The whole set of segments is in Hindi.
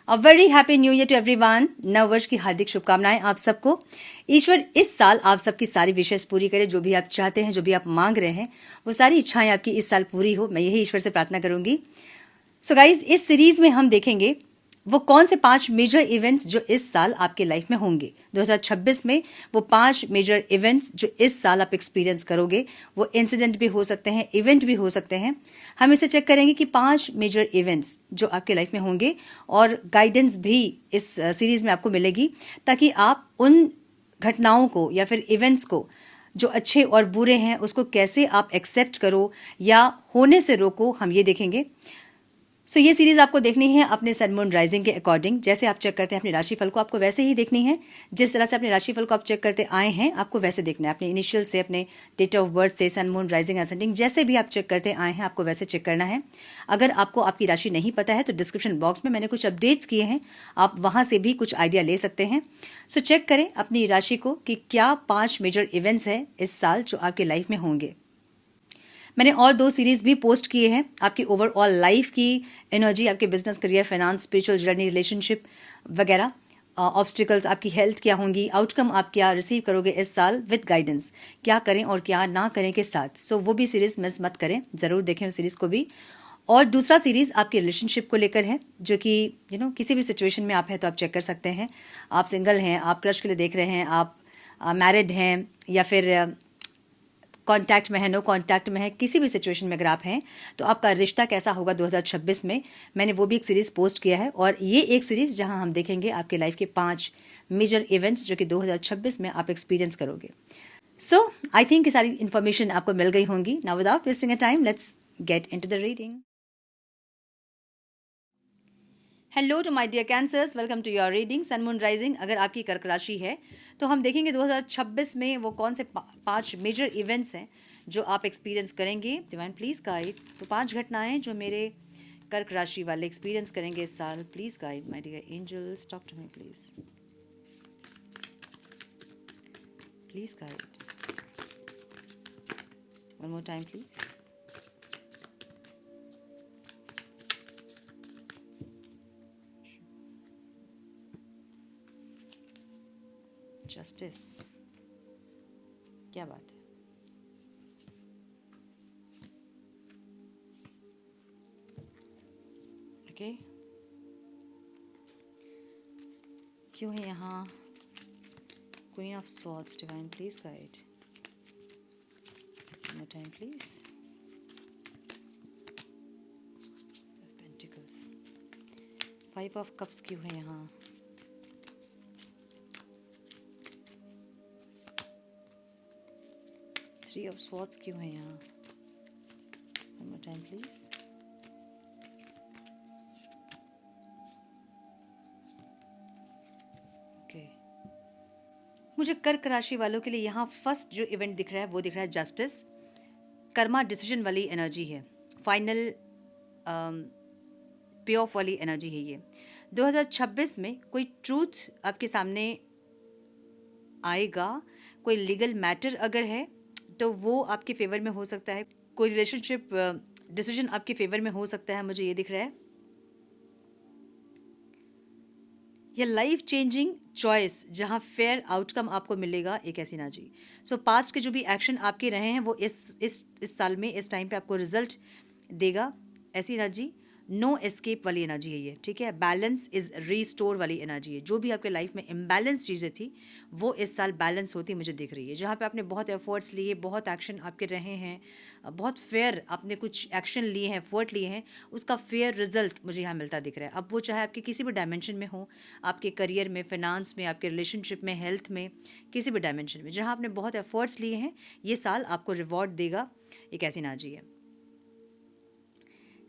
A very happy new year to everyone. नव वर्ष की हार्दिक शुभकामनाएं आप सबको। ईश्वर इस साल आप सबकी सारी विशेष पूरी करे। जो भी आप चाहते हैं, जो भी आप मांग रहे हैं, वो सारी इच्छाएं आपकी इस साल पूरी हो, मैं यही ईश्वर से प्रार्थना करूंगी। सो गाइज, इस सीरीज में हम देखेंगे वो कौन से 5 मेजर इवेंट्स जो इस साल आपके लाइफ में होंगे। 2026 में वो 5 मेजर इवेंट्स जो इस साल आप एक्सपीरियंस करोगे, वो इंसिडेंट भी हो सकते हैं, इवेंट भी हो सकते हैं। हम इसे चेक करेंगे कि 5 मेजर इवेंट्स जो आपके लाइफ में होंगे, और गाइडेंस भी इस सीरीज में आपको मिलेगी, ताकि आप उन घटनाओं को या फिर इवेंट्स को जो अच्छे और बुरे हैं उसको कैसे आप एक्सेप्ट करो या होने से रोको, हम ये देखेंगे। सो ये सीरीज आपको देखनी है अपने सन मून राइजिंग के अकॉर्डिंग। जैसे आप चेक करते हैं अपने राशिफल को, आपको वैसे ही देखनी है। जिस तरह से अपने राशिफल को आप चेक करते आए हैं, आपको वैसे देखना है। अपने इनिशियल से, अपने डेट ऑफ बर्थ से, सन मून राइजिंग असेंडिंग, जैसे भी आप चेक करते आए हैं, आपको वैसे चेक करना है। अगर आपको आपकी राशि नहीं पता है तो डिस्क्रिप्शन बॉक्स में मैंने कुछ अपडेट्स किए हैं, आप वहां से भी कुछ आइडिया ले सकते हैं। सो चेक करें अपनी राशि को कि क्या 5 मेजर इवेंट्स हैं इस साल जो आपके लाइफ में होंगे। मैंने और 2 सीरीज भी पोस्ट किए हैं आपकी ओवरऑल लाइफ की एनर्जी, आपके business, career, finance, spiritual journey, relationship वगैरह, ऑब्स्टिकल्स, आपकी हेल्थ क्या होंगी, आउटकम आप क्या रिसीव करोगे इस साल विद गाइडेंस, क्या करें और क्या ना करें के साथ। सो वो भी सीरीज मिस मत करें, जरूर देखें उस सीरीज को भी। और दूसरा सीरीज आपके रिलेशनशिप को लेकर है, जो कि किसी भी सिचुएशन में आप हैं तो आप चेक कर सकते हैं। आप सिंगल हैं, आप क्रश के लिए देख रहे हैं, आप मैरिड हैं, या फिर कांटेक्ट में है, नो कांटेक्ट में है, किसी भी सिचुएशन में अगर आप हैं तो आपका रिश्ता कैसा होगा 2026 में, मैंने वो भी एक सीरीज पोस्ट किया है। और ये एक सीरीज जहां हम देखेंगे आपके लाइफ के 5 मेजर इवेंट्स जो कि 2026 में आप एक्सपीरियंस करोगे। सो आई थिंक ये सारी इन्फॉर्मेशन आपको मिल गई होंगी। Now without wasting a time, let's get into the reading. Hello to my dear Cancers, welcome to your reading sun moon rising. अगर आपकी कर्क राशि है तो हम देखेंगे 2026 में वो कौन से 5 मेजर इवेंट्स हैं जो आप एक्सपीरियंस करेंगे। डिवाइन प्लीज गाइड तो 5 घटनाएं जो मेरे कर्क राशि वाले एक्सपीरियंस करेंगे इस साल। Please guide my dear angels, talk to me please, please guide one more time please. Justice, क्या बात है। ओके, क्यों है यहाँ Queen of Swords? Divine please guide one time please. Pentacles, 5 of Cups क्यों है यहाँ? थ्री ऑफ स्वॉर्ड्स क्यों है यहाँ? One more time please. Okay, मुझे कर्क राशि वालों के लिए यहाँ फर्स्ट जो इवेंट दिख रहा है वो दिख रहा है जस्टिस। कर्मा डिसीजन वाली एनर्जी है, फाइनल पे ऑफ वाली एनर्जी है ये। 2026 में कोई ट्रूथ आपके सामने आएगा। कोई लीगल मैटर अगर है तो वो आपके फेवर में हो सकता है। कोई रिलेशनशिप डिसीजन आपके फेवर में हो सकता है, मुझे ये दिख रहा है। या लाइफ चेंजिंग चॉइस जहाँ फेयर आउटकम आपको मिलेगा, एक ऐसी एनर्जी। सो पास्ट के जो भी एक्शन आपके रहे हैं वो इस साल में, इस टाइम पे आपको रिजल्ट देगा, ऐसी एनर्जी। नो एस्केप वाली एनर्जी है ये, ठीक है। बैलेंस इज रीस्टोर वाली एनर्जी है। जो भी आपके लाइफ में इम्बैलेंस चीज़ें थी वो इस साल बैलेंस होती मुझे दिख रही है। जहाँ पे आपने बहुत एफर्ट्स लिए, बहुत एक्शन आपके रहे हैं, बहुत फेयर आपने कुछ एक्शन लिए हैं, एफर्ट लिए हैं, उसका फेयर रिजल्ट मुझे यहाँ मिलता दिख रहा है। अब वो चाहे आपके किसी भी डायमेंशन में हो, आपके करियर में, फाइनेंस में, आपके रिलेशनशिप में, हेल्थ में, किसी भी डायमेंशन में जहाँ आपने बहुत एफर्ट्स लिए हैं, ये साल आपको रिवॉर्ड देगा, एक ऐसी एनर्जी है।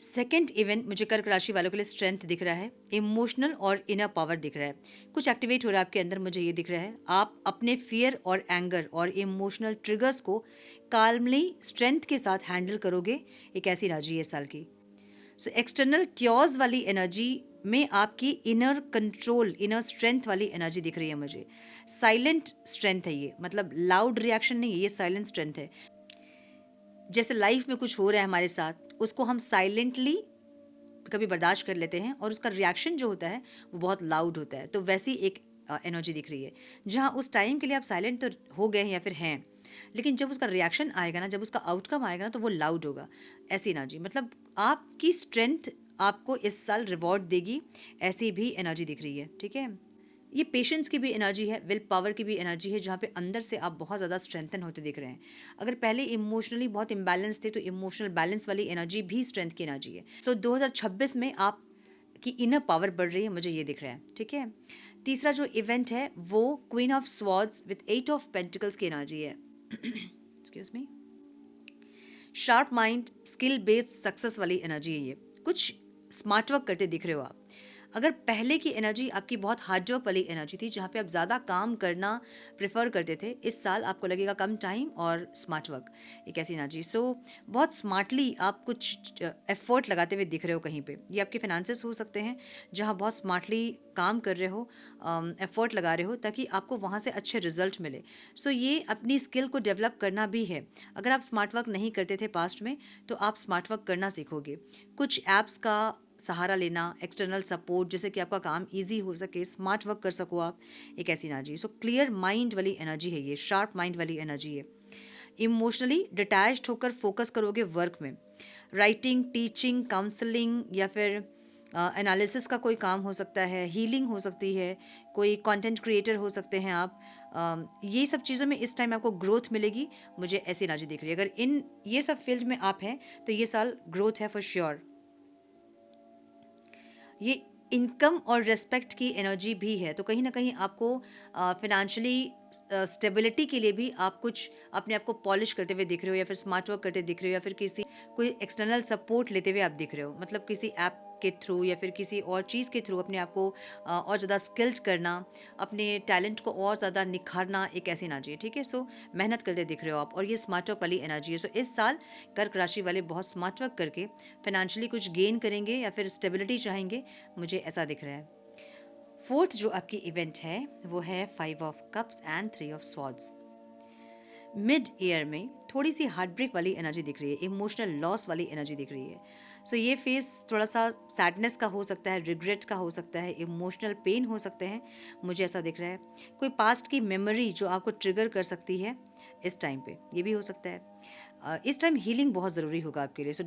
सेकेंड इवेंट मुझे कर्क राशि वालों के लिए स्ट्रेंथ दिख रहा है, इमोशनल और इनर पावर दिख रहा है। कुछ एक्टिवेट हो रहा है आपके अंदर, मुझे ये दिख रहा है। आप अपने फियर और एंगर और इमोशनल ट्रिगर्स को काल्मली, स्ट्रेंथ के साथ हैंडल करोगे, एक ऐसी एनर्जी है इस साल की। सो एक्सटर्नल क्योर्स वाली एनर्जी में आपकी इनर कंट्रोल, इनर स्ट्रेंथ वाली एनर्जी दिख रही है मुझे। साइलेंट स्ट्रेंथ है ये, मतलब लाउड रिएक्शन नहीं है, ये साइलेंट स्ट्रेंथ है। जैसे लाइफ में कुछ हो रहा है हमारे साथ, उसको हम साइलेंटली कभी बर्दाश्त कर लेते हैं और उसका रिएक्शन जो होता है वो बहुत लाउड होता है, तो वैसी एक एनर्जी दिख रही है, जहाँ उस टाइम के लिए आप साइलेंट तो हो गए हैं या फिर हैं, लेकिन जब उसका रिएक्शन आएगा ना, जब उसका आउटकम आएगा ना, तो वो लाउड होगा। ऐसी एनर्जी, मतलब आपकी स्ट्रेंथ आपको इस साल रिवॉर्ड देगी, ऐसी भी एनर्जी दिख रही है। ठीक है, ये पेशेंस की भी एनर्जी है, विल पावर की भी एनर्जी है, जहाँ पे अंदर से आप बहुत ज़्यादा स्ट्रेंथन होते दिख रहे हैं। अगर पहले इमोशनली बहुत इम्बैलेंस थे, तो इमोशनल बैलेंस वाली एनर्जी भी स्ट्रेंथ की एनर्जी है। सो 2026 में आप की इनर पावर बढ़ रही है, मुझे ये दिख रहा है। ठीक है, तीसरा जो इवेंट है वो queen of swords with 8 of pentacles की एनर्जी है। Excuse me. Sharp mind, skill based success वाली एनर्जी है ये। कुछ स्मार्ट वर्क करते दिख रहे हो आप। अगर पहले की एनर्जी आपकी बहुत हार्ड वर्क वाली एनर्जी थी, जहाँ पे आप ज़्यादा काम करना प्रेफर करते थे, इस साल आपको लगेगा कम टाइम और स्मार्ट वर्क, एक ऐसी एनर्जी। सो बहुत स्मार्टली आप कुछ एफर्ट लगाते हुए दिख रहे हो कहीं पे। ये आपके फाइनेंसेस हो सकते हैं, जहाँ बहुत स्मार्टली काम कर रहे हो, एफर्ट लगा रहे हो, ताकि आपको वहाँ से अच्छे रिजल्ट मिले। सो ये अपनी स्किल को डेवलप करना भी है। अगर आप स्मार्ट वर्क नहीं करते थे पास्ट में, तो आप स्मार्ट वर्क करना सीखोगे। कुछ ऐप्स का सहारा लेना, एक्सटर्नल सपोर्ट, जिससे कि आपका काम इजी हो सके, स्मार्ट वर्क कर सको आप, एक ऐसी एनर्जी। सो क्लियर माइंड वाली एनर्जी है ये, शार्प माइंड वाली एनर्जी है। इमोशनली डिटैच्ड होकर फोकस करोगे वर्क में। राइटिंग, टीचिंग, काउंसलिंग या फिर एनालिसिस का कोई काम हो सकता है, हीलिंग हो सकती है, कोई कंटेंट क्रिएटर हो सकते हैं आप। ये सब चीज़ों में इस टाइम आपको ग्रोथ मिलेगी, मुझे ऐसी एनर्जी दिख रही है। अगर इन ये सब फील्ड में आप हैं, तो ये साल ग्रोथ है फॉर श्योर। ये इनकम और रेस्पेक्ट की एनर्जी भी है, तो कहीं ना कहीं आपको फिनेंशियली स्टेबिलिटी के लिए भी आप कुछ अपने आप को पॉलिश करते हुए दिख रहे हो, या फिर स्मार्ट वर्क करते दिख रहे हो, या फिर किसी कोई एक्सटर्नल सपोर्ट लेते हुए आप दिख रहे हो, मतलब किसी ऐप के थ्रू या फिर किसी और चीज़ के थ्रू अपने आप को और ज़्यादा स्किल्ड करना, अपने टैलेंट को और ज़्यादा निखारना, एक ऐसी एनर्जी है। ठीक है, सो मेहनत करते दिख रहे हो आप, और ये स्मार्ट वर्क वाली एनर्जी है। सो इस साल कर्क राशि वाले बहुत स्मार्ट वर्क करके फाइनेंशियली कुछ गेन करेंगे या फिर स्टेबिलिटी चाहेंगे, मुझे ऐसा दिख रहा है। फोर्थ जो आपकी इवेंट है वो है 5 of cups and 3 of swords. Mid year में थोड़ी सी हार्ट ब्रेक वाली एनर्जी दिख रही है, इमोशनल लॉस वाली एनर्जी दिख रही है। सो ये फेस थोड़ा सा सैडनेस का हो सकता है, रिग्रेट का हो सकता है, इमोशनल पेन हो सकते हैं, मुझे ऐसा दिख रहा है। कोई पास्ट की मेमोरी जो आपको ट्रिगर कर सकती है इस टाइम पे, ये भी हो सकता है। इस टाइम हीलिंग बहुत ज़रूरी होगा आपके लिए। सो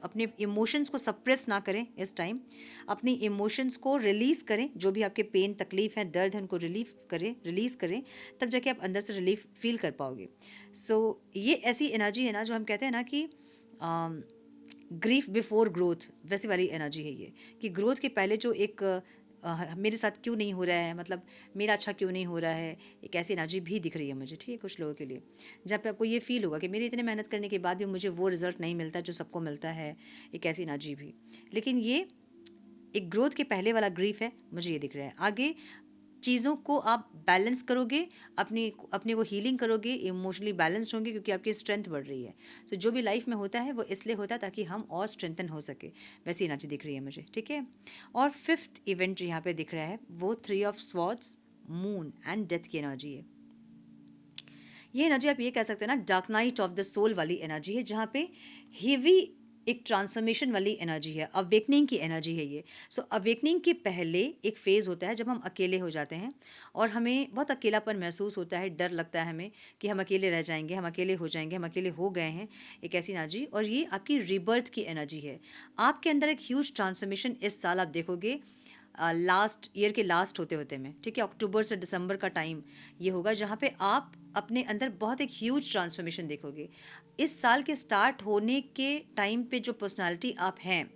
अपने इमोशंस को सप्रेस ना करें इस टाइम, अपनी इमोशंस को रिलीज़ करें, जो भी आपके पेन, तकलीफ है, दर्द है, उनको रिलीज़ करें, तब जाके आप अंदर से रिलीफ फील कर पाओगे। सो ये ऐसी एनर्जी है ना, जो हम कहते हैं ना कि ग्रीफ बिफोर ग्रोथ, वैसी वाली एनर्जी है ये, कि ग्रोथ के पहले जो एक मेरे साथ क्यों नहीं हो रहा है, मतलब मेरा अच्छा क्यों नहीं हो रहा है, एक ऐसी एनर्जी भी दिख रही है मुझे। ठीक है, कुछ लोगों के लिए जहाँ पे आपको ये फील होगा कि मेरी इतने मेहनत करने के बाद भी मुझे वो रिजल्ट नहीं मिलता जो सबको मिलता है, एक ऐसी एनर्जी भी। लेकिन ये एक ग्रोथ के पहले वाला ग्रीफ है, मुझे ये दिख रहा है। आगे चीज़ों को आप बैलेंस करोगे, अपने को हीलिंग करोगे, इमोशनली बैलेंस्ड होंगे, क्योंकि आपकी स्ट्रेंथ बढ़ रही है। तो जो भी लाइफ में होता है वो इसलिए होता है ताकि हम और स्ट्रेंथन हो सके, वैसी एनर्जी दिख रही है मुझे। ठीक है, और फिफ्थ इवेंट जो यहाँ पे दिख रहा है वो 3 of Swords, moon and death की एनर्जी है। ये एनर्जी आप ये कह सकते हैं ना, dark night of the soul वाली एनर्जी है, जहाँ पे हेवी एक ट्रांसफॉर्मेशन वाली एनर्जी है, अवेकनिंग की एनर्जी है ये। सो अवेकनिंग के पहले एक फेज़ होता है जब हम अकेले हो जाते हैं और हमें बहुत अकेलापन महसूस होता है, डर लगता है हमें कि हम अकेले रह जाएंगे, हम अकेले हो जाएंगे, हम अकेले हो गए हैं, एक ऐसी एनर्जी। और ये आपकी रिबर्थ की एनर्जी है। आपके अंदर एक ह्यूज ट्रांसफॉर्मेशन इस साल आप देखोगे, लास्ट ईयर के लास्ट होते होते में। ठीक है, अक्टूबर से दिसंबर का टाइम ये होगा जहाँ पे आप अपने अंदर बहुत एक ह्यूज ट्रांसफॉर्मेशन देखोगे। इस साल के स्टार्ट होने के टाइम पे जो पर्सनालिटी आप हैं,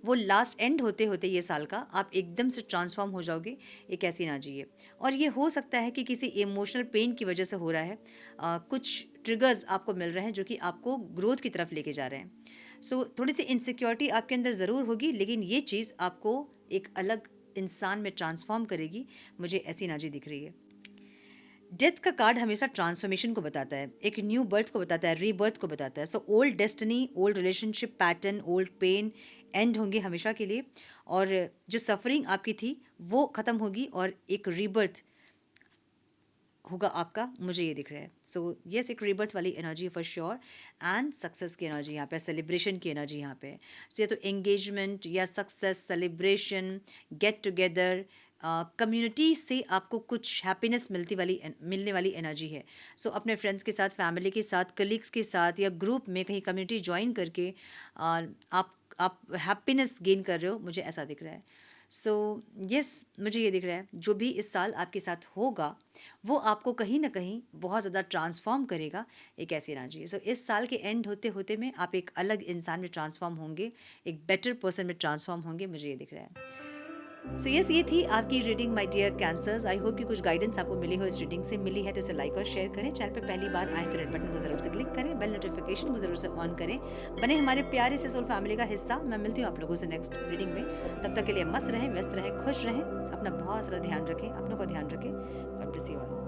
वो लास्ट एंड होते होते ये साल का आप एकदम से ट्रांसफॉर्म हो जाओगे, एक ऐसी एनर्जी है। और ये हो सकता है कि किसी इमोशनल पेन की वजह से हो रहा है, कुछ ट्रिगर्स आपको मिल रहे हैं जो कि आपको ग्रोथ की तरफ लेके जा रहे हैं। सो थोड़ी सी इनसिक्योरिटी आपके अंदर ज़रूर होगी, लेकिन ये चीज़ आपको एक अलग इंसान में ट्रांसफॉर्म करेगी, मुझे ऐसी एनर्जी दिख रही है। डेथ का कार्ड हमेशा ट्रांसफॉर्मेशन को बताता है, एक न्यू बर्थ को बताता है, रीबर्थ को बताता है। So old destiny, old relationship pattern, old pain end होंगे हमेशा के लिए, और जो सफरिंग आपकी थी वो ख़त्म होगी और एक रीबर्थ होगा आपका, मुझे ये दिख रहा है। सो यस, एक रीबर्थ वाली energy for sure, and success की एनर्जी यहाँ पे, सेलिब्रेशन की एनर्जी यहाँ पे। सो ये तो एंगेजमेंट या success, celebration, get together, community से आपको कुछ हैप्पीनेस मिलने वाली एनर्जी है। सो अपने फ्रेंड्स के साथ, फैमिली के साथ, कलीग्स के साथ या ग्रुप में कहीं कम्युनिटी ज्वाइन करके आप हैप्पीनेस गेन कर रहे हो, मुझे ऐसा दिख रहा है। सो यस, मुझे ये दिख रहा है जो भी इस साल आपके साथ होगा वो आपको कहीं ना कहीं बहुत ज़्यादा ट्रांसफॉर्म करेगा, एक ऐसी एनर्जी है। सो इस साल के एंड होते होते में आप एक अलग इंसान में ट्रांसफॉर्म होंगे, एक बेटर पर्सन में ट्रांसफॉर्म होंगे, मुझे ये दिख रहा है। सो यस, ये थी आपकी reading my dear Cancers. I hope कि कुछ गाइडेंस आपको मिली हो, इस रीडिंग से मिली है तो इसे लाइक और शेयर करें। चैनल पे पहली बार आए तो रेड बटन को जरूर से क्लिक करें, बेल नोटिफिकेशन को जरूर से ऑन करें, बने हमारे प्यारे से सोल फैमिली का हिस्सा। मैं मिलती हूँ आप लोगों से नेक्स्ट रीडिंग में। तब तक के लिए मस्त रहें, व्यस्त रहें, खुश रहें, अपना बहुत सारा ध्यान रखें, अपनों का ध्यान रखें। God bless you all.